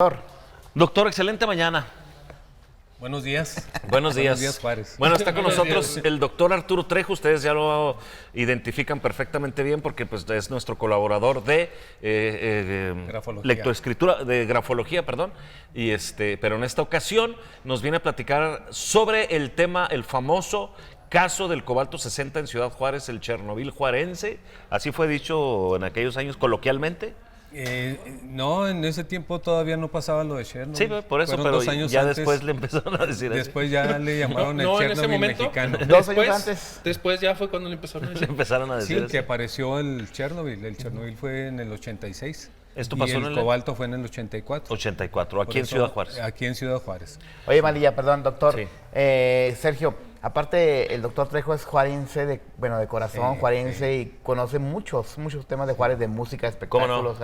Doctor, Doctor, excelente mañana. Buenos días. Buenos días. Buenos días, Juárez. Bueno, está con nosotros el doctor Arturo Trejo. Ustedes ya lo identifican perfectamente bien porque pues, es nuestro colaborador de lectoescritura, de grafología, perdón. Pero en esta ocasión nos viene a platicar sobre el tema, el famoso caso del cobalto 60 en Ciudad Juárez, el Chernobyl juarense. Así fue dicho en aquellos años coloquialmente. No, en ese tiempo todavía no pasaba lo de Chernobyl. Sí, por eso, Fueron pero 2 años ya antes, después le empezaron a decir así. Después ya le llamaron No, el en ese Chernobyl momento, mexicano. 2 años antes. Después ya fue cuando le empezaron a Le decir. empezaron a decir Sí, así. que apareció el Chernobyl. El Chernobyl fue en el 86. Esto y pasó el en el cobalto fue en el 84. 84, aquí Por en eso, Ciudad Juárez. Aquí en Ciudad Juárez. Oye, Malilla, perdón, doctor. Sí. Sergio, aparte el doctor Trejo es juarense, de corazón, juarense, y conoce muchos temas de Juárez, de música, espectáculos,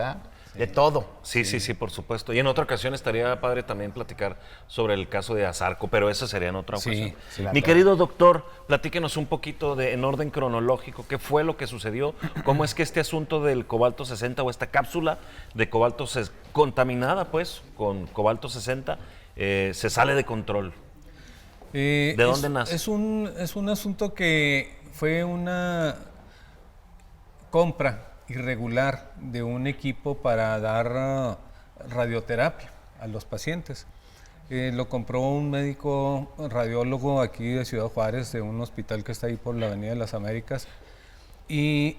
de todo. Sí, por supuesto. Y en otra ocasión estaría padre también platicar sobre el caso de Azarco, pero eso sería en otra ocasión. Sí, Mi querido doctor, platíquenos un poquito en orden cronológico, qué fue lo que sucedió, cómo es que este asunto del cobalto 60 o esta cápsula de cobalto contaminada, pues, con cobalto 60, se sale de control. ¿De dónde nace? Es un asunto que fue una compra irregular de un equipo para dar radioterapia a los pacientes. Lo compró un médico radiólogo aquí de Ciudad Juárez, de un hospital que está ahí por la Avenida de las Américas, y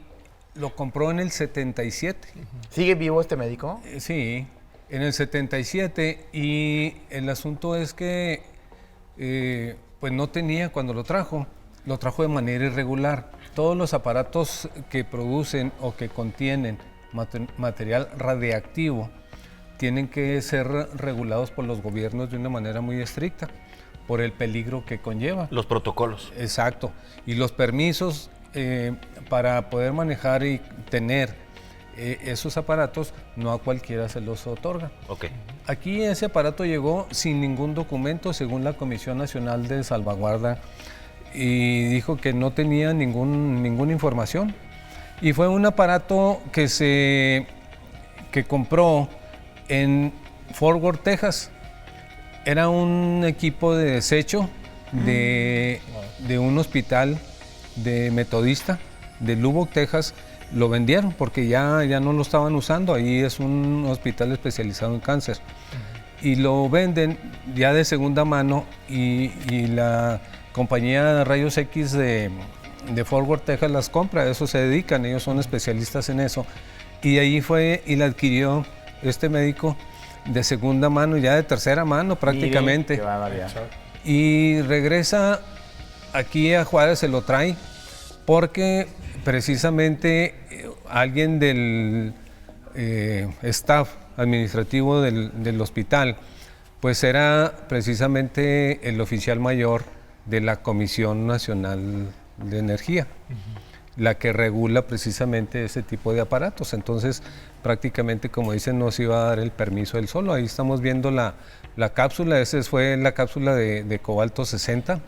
lo compró en el 77. ¿Sigue vivo este médico? Sí, en el 77, y el asunto es que pues no tenía cuando lo trajo de manera irregular. Todos los aparatos que producen o que contienen material radiactivo tienen que ser regulados por los gobiernos de una manera muy estricta por el peligro que conlleva. Los protocolos. Exacto. Y los permisos para poder manejar y tener esos aparatos, no a cualquiera se los otorga. Ok. Aquí ese aparato llegó sin ningún documento, según la Comisión Nacional de Salvaguarda, y dijo que no tenía ninguna información. Y fue un aparato que compró en Fort Worth, Texas. Era un equipo de desecho de un hospital de metodista de Lubbock, Texas. Lo vendieron porque ya no lo estaban usando. Ahí es un hospital especializado en cáncer. Y lo venden ya de segunda mano, y la compañía de rayos X de Fort Worth, Texas las compra. A eso se dedican, ellos son especialistas en eso. Y ahí fue y la adquirió este médico de segunda mano, ya de tercera mano prácticamente. Miren, qué barbaridad. Y regresa aquí a Juárez, se lo trae, porque precisamente alguien del staff administrativo del hospital, pues era precisamente el oficial mayor de la Comisión Nacional de Energía, la que regula precisamente ese tipo de aparatos. Entonces, prácticamente, como dicen, no se iba a dar el permiso él solo. Ahí estamos viendo la cápsula. Esa fue la cápsula de cobalto 60.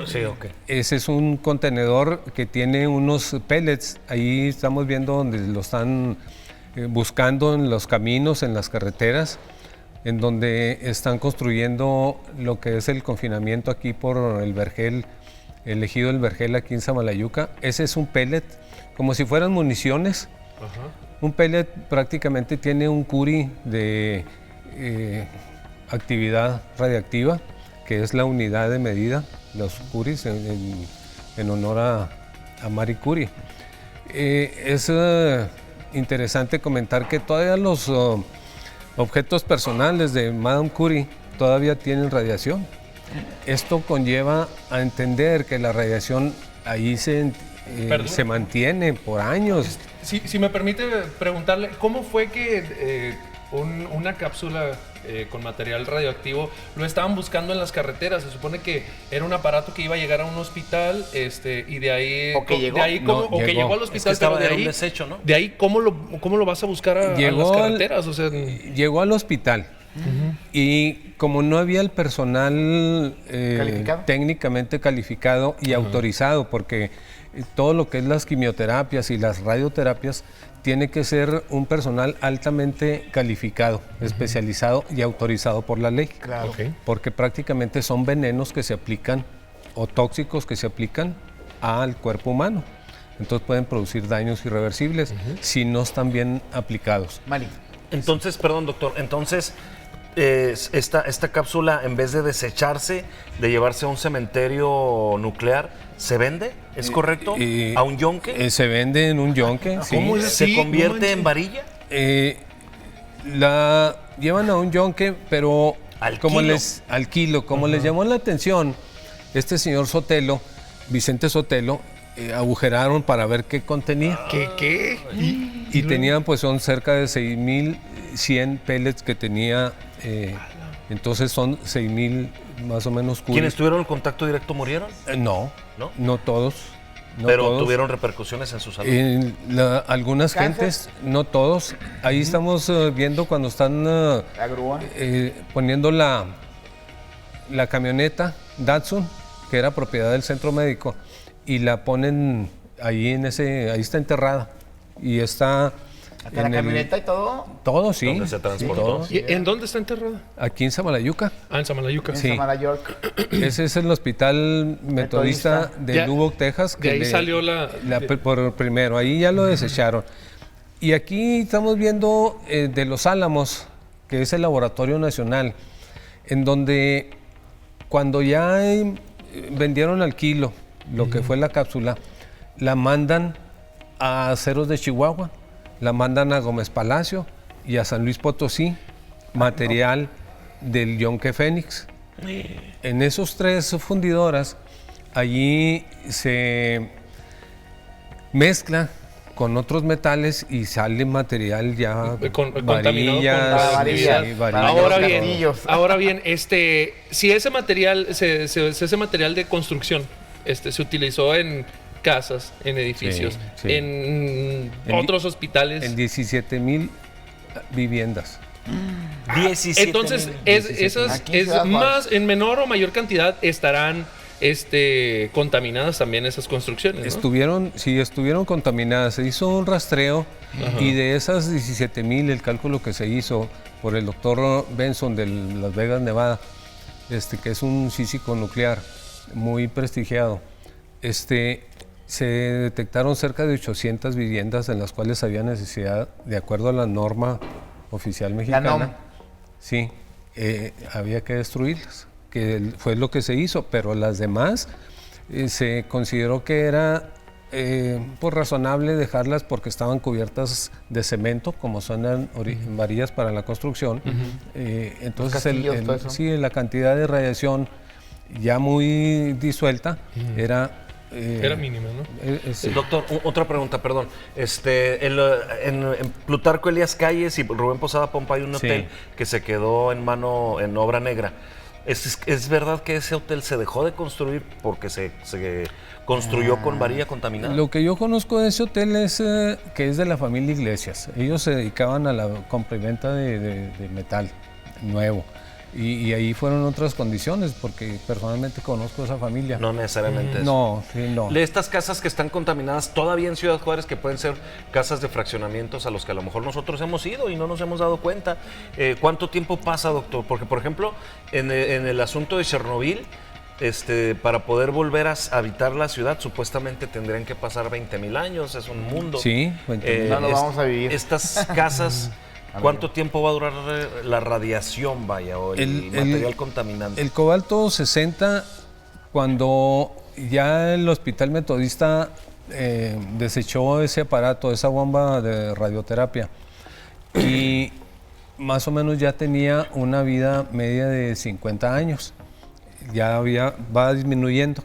Sí, ok. Ese es un contenedor que tiene unos pellets. Ahí estamos viendo donde lo están buscando en los caminos, en las carreteras, en donde están construyendo lo que es el confinamiento aquí por el Vergel, el ejido del Vergel aquí en Samalayuca. Ese es un pellet, como si fueran municiones. Un pellet prácticamente tiene un curie de actividad radiactiva, que es la unidad de medida, los curies en honor a Marie Curie. Es interesante comentar que todavía los objetos personales de Madame Curie todavía tienen radiación. Esto conlleva a entender que la radiación ahí se mantiene por años. Si me permite preguntarle, ¿cómo fue que una cápsula con material radioactivo lo estaban buscando en las carreteras? Se supone que era un aparato que iba a llegar a un hospital, y de ahí... O que llegó. De ahí que llegó al hospital, Es que estaba pero de en un ahí... desecho, ¿no? De ahí, ¿cómo lo vas a buscar a las carreteras? O sea, Llegó al hospital. Y como no había el personal técnicamente calificado y autorizado, porque todo lo que es las quimioterapias y las radioterapias tiene que ser un personal altamente calificado, especializado y autorizado por la ley. Claro. Ok. Porque prácticamente son venenos que se aplican o tóxicos que se aplican al cuerpo humano. Entonces pueden producir daños irreversibles si no están bien aplicados. Mari. Entonces, perdón, doctor, entonces esta cápsula, en vez de desecharse, de llevarse a un cementerio nuclear, ¿se vende? ¿Es correcto? ¿A un yonque? Se vende en un yonque. Sí. ¿Cómo es? ¿Se Sí, convierte no manches. en varilla? La llevan a un yonque, pero Al como kilo. al kilo, como les llamó la atención, este señor Sotelo, Vicente Sotelo, agujeraron para ver qué contenía. ¿Qué? Y tenían, pues son cerca de 6,100 pellets que tenía, entonces son 6,000 más o menos cúbicos. ¿Quienes tuvieron el contacto directo murieron? No, ¿No? no todos. No Pero todos. tuvieron repercusiones en su salud. Algunas ¿Cáncer? gentes, no todos. Ahí estamos viendo cuando están La grúa. poniendo la camioneta Datsun, que era propiedad del centro médico, y la ponen ahí ahí está enterrada. Y está Hasta la camioneta y todo. todo, sí. ¿Dónde se transportó? todo. ¿Y en dónde está enterrada? Aquí en Samalayuca. Ah, en Samalayuca. En Sí. Samara York. Ese es el hospital metodista Metodista. de Ya- Lubbock, Texas. de ahí salió por primero, ahí ya lo desecharon. Y aquí estamos viendo de Los Álamos, que es el laboratorio nacional, en donde cuando ya vendieron al kilo lo que fue la cápsula, la mandan a Ceros de Chihuahua, la mandan a Gómez Palacio y a San Luis Potosí, material del Yonque Fénix. En esos 3 fundidoras, allí se mezcla con otros metales y sale material ya Contaminado con radioactividad. sí, varillas. Ahora bien, si ese material, ese material de construcción, se utilizó en casas, en edificios, sí. en otros hospitales. En 17,000 viviendas. 17. Entonces, esas Aquí en Ciudad más, en menor o mayor cantidad estarán contaminadas también esas construcciones, ¿no? Estuvieron contaminadas. Se hizo un rastreo y de esas 17,000, el cálculo que se hizo por el doctor Benson de Las Vegas, Nevada, que es un físico nuclear muy prestigiado, se detectaron cerca de 800 viviendas en las cuales había necesidad, de acuerdo a la norma oficial mexicana. NOM. Sí, había que destruirlas, que fue lo que se hizo, pero las demás se consideró que era pues razonable dejarlas porque estaban cubiertas de cemento, como son varillas para la construcción. Entonces, castillos, todo eso. sí, la cantidad de radiación ya muy disuelta era mínima, ¿no? sí. Doctor, otra pregunta, perdón. En Plutarco Elías Calles y Rubén Posada Pompa hay un Sí. hotel que se quedó en obra negra. ¿Es verdad que ese hotel se dejó de construir porque se construyó con varilla contaminada? Lo que yo conozco de ese hotel es que es de la familia Iglesias. Ellos se dedicaban a la compra y venta de metal nuevo. Y ahí fueron otras condiciones, porque personalmente conozco esa familia. No necesariamente eso. No, sí, no. De estas casas que están contaminadas todavía en Ciudad Juárez, que pueden ser casas de fraccionamientos a los que a lo mejor nosotros hemos ido y no nos hemos dado cuenta. ¿Cuánto tiempo pasa, doctor? Porque, por ejemplo, en el asunto de Chernobyl, para poder volver a habitar la ciudad, supuestamente tendrían que pasar 20,000 años, es un mundo. Sí, 20,000. No lo vamos a vivir. Estas casas, ¿cuánto tiempo va a durar la radiación, vaya, o el material contaminante? El cobalto 60, cuando ya el hospital metodista desechó ese aparato, esa bomba de radioterapia, y más o menos ya tenía una vida media de 50 años. Ya va disminuyendo.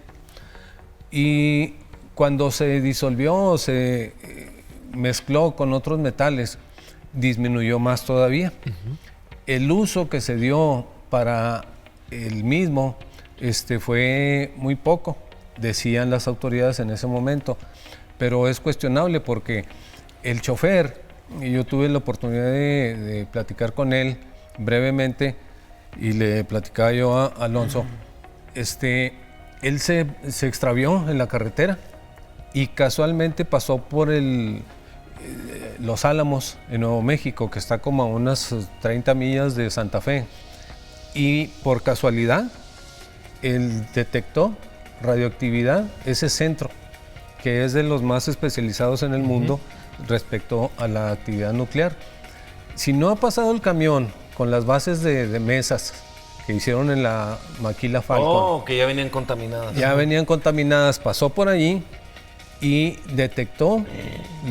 Y cuando se disolvió, se mezcló con otros metales, disminuyó más todavía. El uso que se dio para el mismo fue muy poco, decían las autoridades en ese momento, pero es cuestionable porque el chofer, y yo tuve la oportunidad de platicar con él brevemente, y le platicaba yo a Alonso, él se extravió en la carretera y casualmente pasó por Los Álamos, en Nuevo México, que está como a unas 30 millas de Santa Fe. Y por casualidad, él detectó radioactividad, ese centro, que es de los más especializados en el mundo respecto a la actividad nuclear. Si no ha pasado el camión con las bases de mesas que hicieron en la maquila Falcon. Oh, que ya venían contaminadas. Ya venían contaminadas, pasó por allí y detectó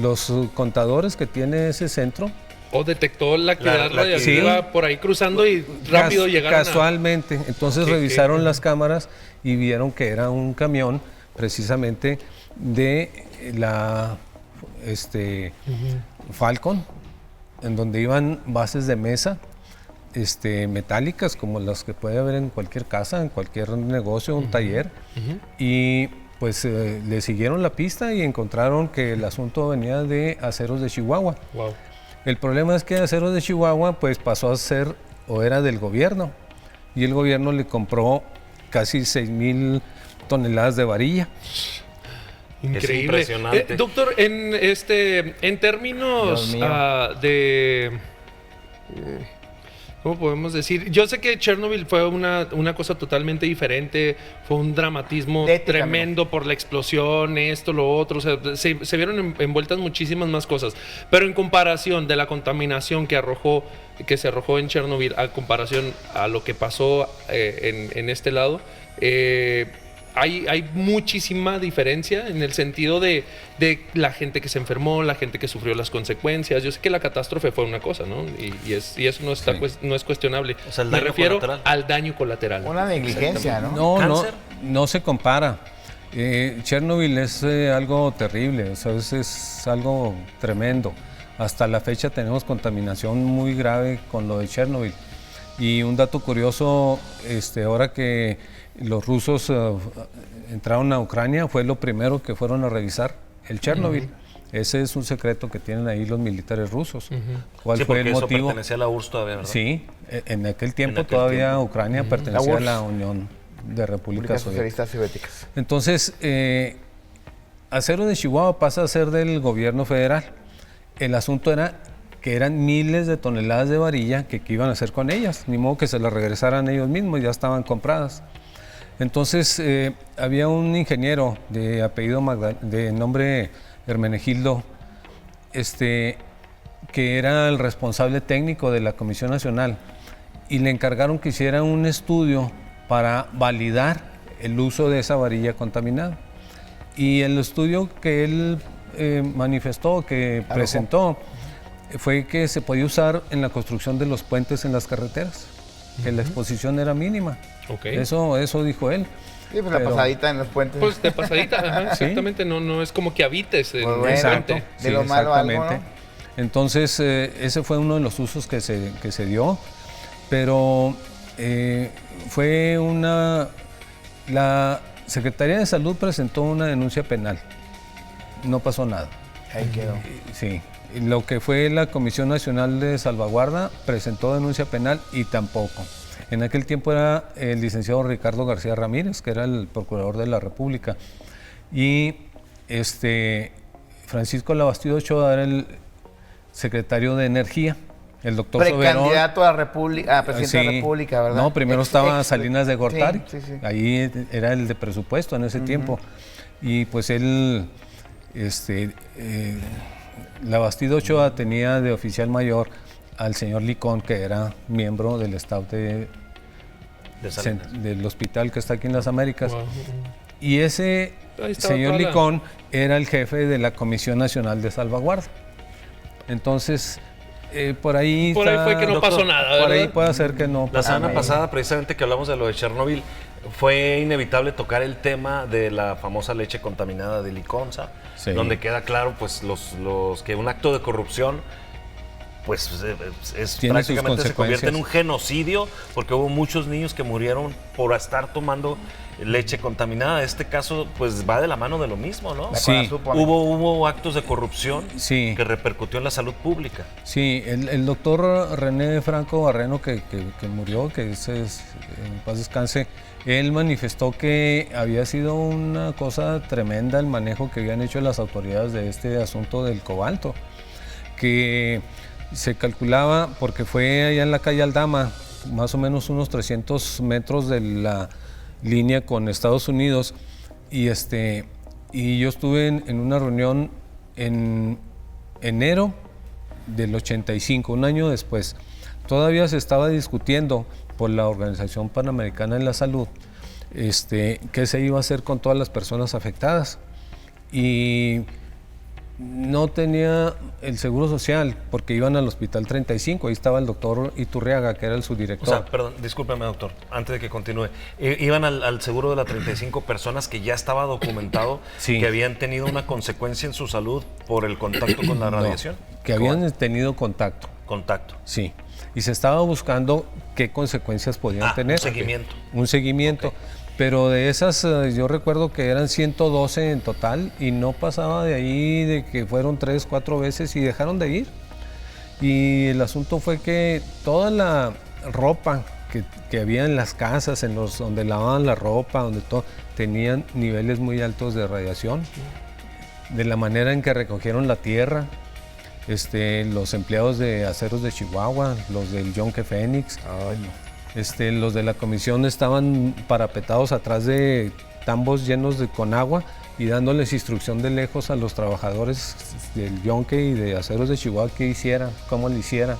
los contadores que tiene ese centro. O detectó la actividad radioactiva por ahí cruzando y rápido llegaron casualmente. Entonces revisaron las cámaras y vieron que era un camión precisamente de la Falcon, en donde iban bases de mesa metálicas como las que puede haber en cualquier casa, en cualquier negocio, un taller. Y pues le siguieron la pista y encontraron que el asunto venía de Aceros de Chihuahua. Wow. El problema es que Aceros de Chihuahua pues pasó a ser o era del gobierno y el gobierno le compró casi 6,000 toneladas de varilla. Increíble. Es impresionante. Doctor, en términos ¿cómo podemos decir? Yo sé que Chernobyl fue una cosa totalmente diferente, fue un dramatismo tremendo por la explosión, esto, lo otro, o sea, se vieron envueltas muchísimas más cosas, pero en comparación de la contaminación que se arrojó en Chernobyl a comparación a lo que pasó en este lado, hay muchísima diferencia en el sentido de la gente que se enfermó, la gente que sufrió las consecuencias. Yo sé que la catástrofe fue una cosa, ¿no? Y eso no es cuestionable. O sea, el Me daño refiero colateral. al daño colateral. Una negligencia, ¿no? No se compara. Chernobyl es algo terrible, o sea, es algo tremendo. Hasta la fecha tenemos contaminación muy grave con lo de Chernobyl. Y un dato curioso, ahora que los rusos entraron a Ucrania, fue lo primero que fueron a revisar, el Chernobyl. Ese es un secreto que tienen ahí los militares rusos. ¿Cuál fue el motivo? Eso pertenecía a la URSS todavía, ¿verdad? Sí, en aquel tiempo todavía Ucrania pertenecía a la Unión de Repúblicas Socialistas Soviéticas. Entonces, Aceros de Chihuahua pasa a ser del gobierno federal. El asunto era que eran miles de toneladas de varilla que iban a hacer con ellas, ni modo que se las regresaran ellos mismos, ya estaban compradas. Entonces había un ingeniero de apellido de nombre Hermenegildo, que era el responsable técnico de la Comisión Nacional, y le encargaron que hiciera un estudio para validar el uso de esa varilla contaminada. Y el estudio que él manifestó, que presentó, fue que se podía usar en la construcción de los puentes en las carreteras, que la exposición era mínima. Okay. Eso dijo él. Sí, pues la pasadita en los puentes. Pues de pasadita, ajá, exactamente, no es como que habites en el Exacto. puente. De lo malo algo, ¿no? Entonces, ese fue uno de los usos que se dio, pero fue la Secretaría de Salud presentó una denuncia penal. No pasó nada. Ahí quedó. Sí. Lo que fue la Comisión Nacional de Salvaguarda presentó denuncia penal y tampoco. En aquel tiempo era el licenciado Ricardo García Ramírez, que era el procurador de la República. Y Francisco Labastida Ochoa era el secretario de Energía. El doctor Soberón. Precandidato a presidente de la República, ¿verdad? No, primero estaba Salinas de Gortari. Sí. Ahí era el de presupuesto en ese tiempo. Y pues él, Labastida Ochoa tenía de oficial mayor al señor Licón, que era miembro del staff del hospital que está aquí en las Américas. Wow. Y ese señor Licón era el jefe de la Comisión Nacional de Salvaguarda. Entonces, por ahí fue que no pasó nada, ¿verdad? Por ahí puede ser que no pasó. La semana pasada, precisamente que hablamos de lo de Chernobyl, fue inevitable tocar el tema de la famosa leche contaminada de Liconza, sí, donde queda claro pues los que un acto de corrupción pues prácticamente se convierte en un genocidio, porque hubo muchos niños que murieron por estar tomando leche contaminada. Este caso pues va de la mano de lo mismo, ¿no? Sí. Hubo actos de corrupción, sí, que repercutió en la salud pública. Sí, el doctor René Franco Barreno, que murió, que en paz descanse, él manifestó que había sido una cosa tremenda el manejo que habían hecho las autoridades de este asunto del cobalto. que se calculaba, porque fue allá en la calle Aldama, más o menos unos 300 metros de la línea con Estados Unidos, y yo estuve en una reunión en enero del 85, un año después. Todavía se estaba discutiendo por la Organización Panamericana de la Salud qué se iba a hacer con todas las personas afectadas, y no tenía el seguro social porque iban al Hospital 35, ahí estaba el doctor Iturriaga, que era el subdirector. O sea, perdón, discúlpeme, doctor, antes de que continúe. Iban al seguro de la 35 personas que ya estaba documentado Sí. que habían tenido una consecuencia en su salud por el contacto con la radiación. Que habían tenido contacto. Contacto. Sí, y se estaba buscando qué consecuencias podían tener. Un seguimiento. Un seguimiento. Pero de esas, yo recuerdo que eran 112 en total y no pasaba de ahí, de que fueron 3, 4 veces y dejaron de ir. Y el asunto fue que toda la ropa que había en las casas, donde lavaban la ropa, donde todo, tenían niveles muy altos de radiación. De la manera en que recogieron la tierra, los empleados de Aceros de Chihuahua, los del Yonke Fénix, los de la comisión estaban parapetados atrás de tambos llenos con agua y dándoles instrucción de lejos a los trabajadores del Yonke y de Aceros de Chihuahua qué hicieran, cómo lo hicieran.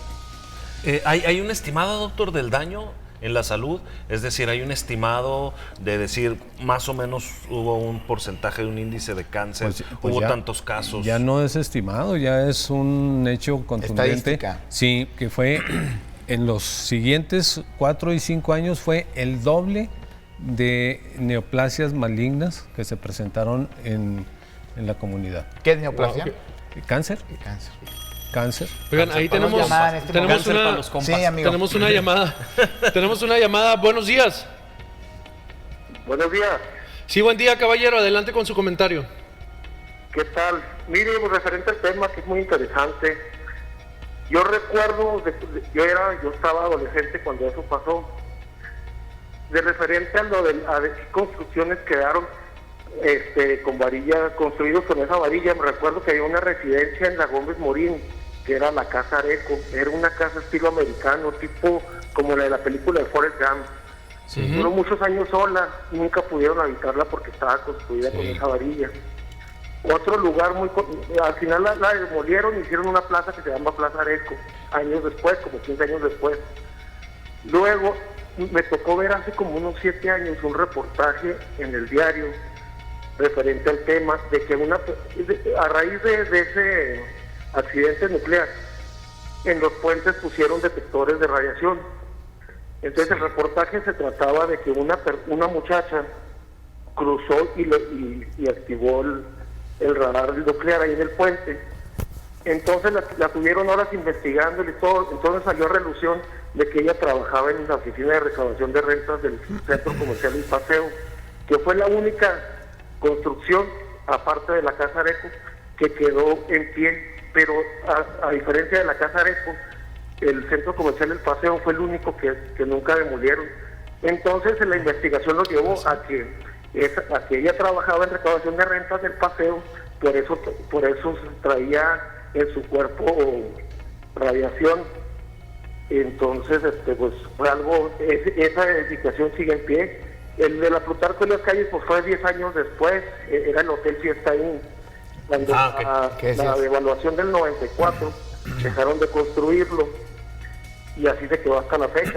¿Hay un estimado, doctor, del daño en la salud? Es decir, ¿hay un estimado de decir más o menos hubo un porcentaje de un índice de cáncer, Pues hubo ya, tantos casos? Ya no es estimado, ya es un hecho contundente. Estadística. Sí, que fue en los siguientes 4 y 5 años fue el doble de neoplasias malignas que se presentaron en la comunidad. ¿Qué es neoplasia? Wow, ¿Cáncer? Cáncer. Cáncer. Oigan, ahí tenemos, llamada en este tenemos momento. Cáncer una, para los compas. Sí, amigo. tenemos una llamada. Tenemos una llamada. Buenos días. Buenos días, Sí, buen día, caballero. Adelante con su comentario. ¿qué tal? Mire, referente al tema que es muy interesante. Yo recuerdo, yo estaba adolescente cuando eso pasó. De referente a lo de qué construcciones quedaron con varilla, construidos con esa varilla, me recuerdo que había una residencia en la Gómez Morín, que era la Casa Areco. Era una casa estilo americano, tipo como la de la película de Forrest Gump. Duró muchos años sola, nunca pudieron habitarla porque estaba construida con esa varilla. Otro lugar al final la demolieron y hicieron una plaza que se llama Plaza Areco, años después, como 15 años después. Luego me tocó ver hace como unos 7 años un reportaje en el diario referente al tema de que a raíz de ese accidente nuclear, en los puentes pusieron detectores de radiación. Entonces el reportaje se trataba de que una muchacha cruzó y activó el radar nuclear ahí en el puente. Entonces la tuvieron horas investigando y todo. Entonces salió a relución de que ella trabajaba en la oficina de recaudación de rentas del Centro Comercial El Paseo, que fue la única construcción, aparte de la Casa Areco, que quedó en pie. Pero a diferencia de la Casa Areco, el Centro Comercial El Paseo fue el único que nunca demolieron. Entonces la investigación nos llevó a que ella trabajaba en recaudación de rentas del Paseo, por eso traía en su cuerpo radiación. Entonces pues fue algo, esa edificación sigue en pie. El de la Plutarco en las calles pues fue 10 años después, era el Hotel Fiesta Inn. Cuando la devaluación del 94 dejaron de construirlo y así se quedó hasta la fecha.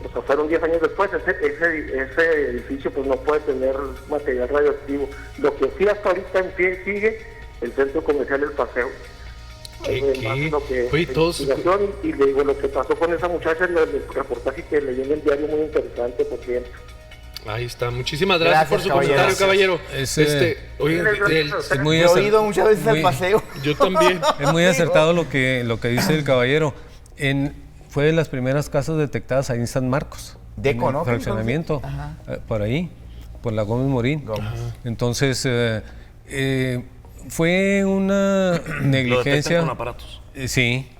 O sea, fueron 10 años después. Ese edificio pues no puede tener material radioactivo. Lo que sí hasta ahorita en pie sigue el Centro Comercial El Paseo. Oye, todos... Y le digo, lo que pasó con esa muchacha en el reportaje que leí en el diario, muy interesante, por cierto. Ahí está. Muchísimas gracias por su caballero. comentario, caballero. Oye, Es muy He oído muchas veces el paseo. yo también. Es muy acertado lo que dice el caballero. Fue de las primeras casas detectadas ahí en San Marcos. Deco, en ¿no? Fraccionamiento, por ahí, por la Gómez Morín. Entonces, fue una Lo detectan negligencia. con aparatos. Sí.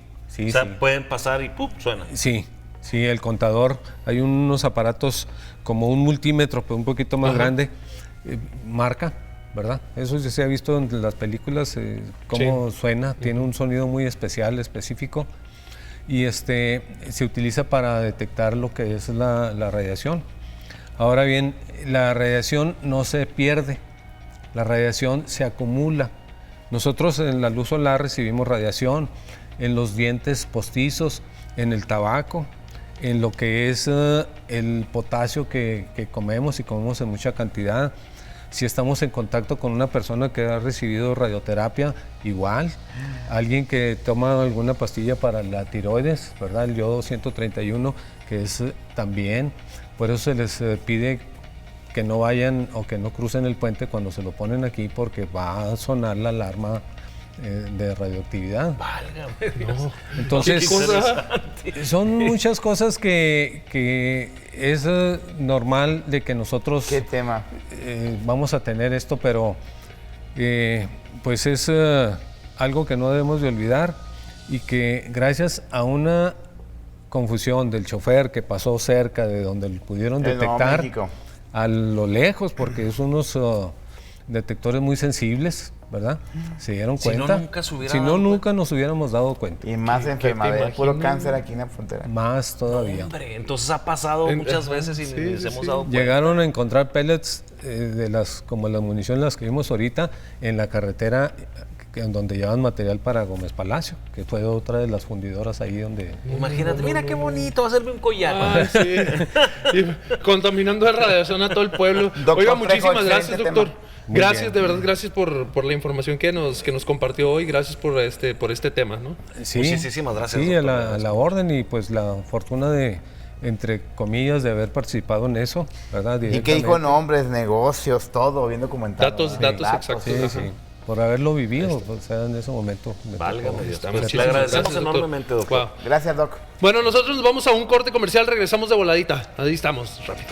O sea, pueden pasar y ¡pum! Suena. Sí, el contador. Hay unos aparatos como un multímetro, pero un poquito más grande. Marca ¿verdad? Eso ya se ha visto en las películas, cómo suena, tiene un sonido muy especial, específico, y se utiliza para detectar lo que es la radiación. Ahora bien, la radiación no se pierde, la radiación se acumula. Nosotros en la luz solar recibimos radiación en los dientes postizos, en el tabaco, en lo que es el potasio que comemos y comemos en mucha cantidad. Si estamos en contacto con una persona que ha recibido radioterapia, igual. Alguien que toma alguna pastilla para la tiroides, ¿verdad? El yodo 131, que es también. Por eso se les pide que no vayan o que no crucen el puente cuando se lo ponen aquí, porque va a sonar la alarma de radioactividad. Válgame Dios. Entonces, son muchas cosas que es normal de que nosotros ¿Qué tema? vamos a tener esto, pero pues es algo que no debemos de olvidar, y que gracias a una confusión del chofer que pasó cerca de donde lo pudieron detectar, a lo lejos, porque es unos detectores muy sensibles, ¿verdad? Se dieron cuenta. Si no, nunca nos hubiéramos dado cuenta. Y más enfermedad, puro cáncer aquí en la frontera. Más todavía. Hombre, entonces ha pasado muchas veces y nos hemos dado cuenta. Llegaron a encontrar pellets como las municiones las que vimos ahorita en la carretera, en donde llevan material para Gómez Palacio, que fue otra de las fundidoras ahí donde... Imagínate, mira qué bonito, va a hacerme un collar. Ah, sí. Y contaminando de radiación a todo el pueblo. Doctor Oiga, Trejo, muchísimas gracias, excelente doctor. tema. Gracias, de verdad, gracias por la información que nos compartió hoy. Gracias por este tema, ¿no? Sí, Muchísimas gracias, Sí, doctor. a la orden, y pues la fortuna de, entre comillas, de haber participado en eso, ¿verdad? Y que dijo nombres, negocios, todo, bien documentado. Datos exactos. Sí, Ajá. sí. Por haberlo vivido, o sea, en ese momento. Válgame Dios. Estamos Le chidos. agradecemos Gracias, enormemente, doctor. Wow. Gracias, Doc. Bueno, nosotros nos vamos a un corte comercial, regresamos de voladita. Ahí estamos, rápido.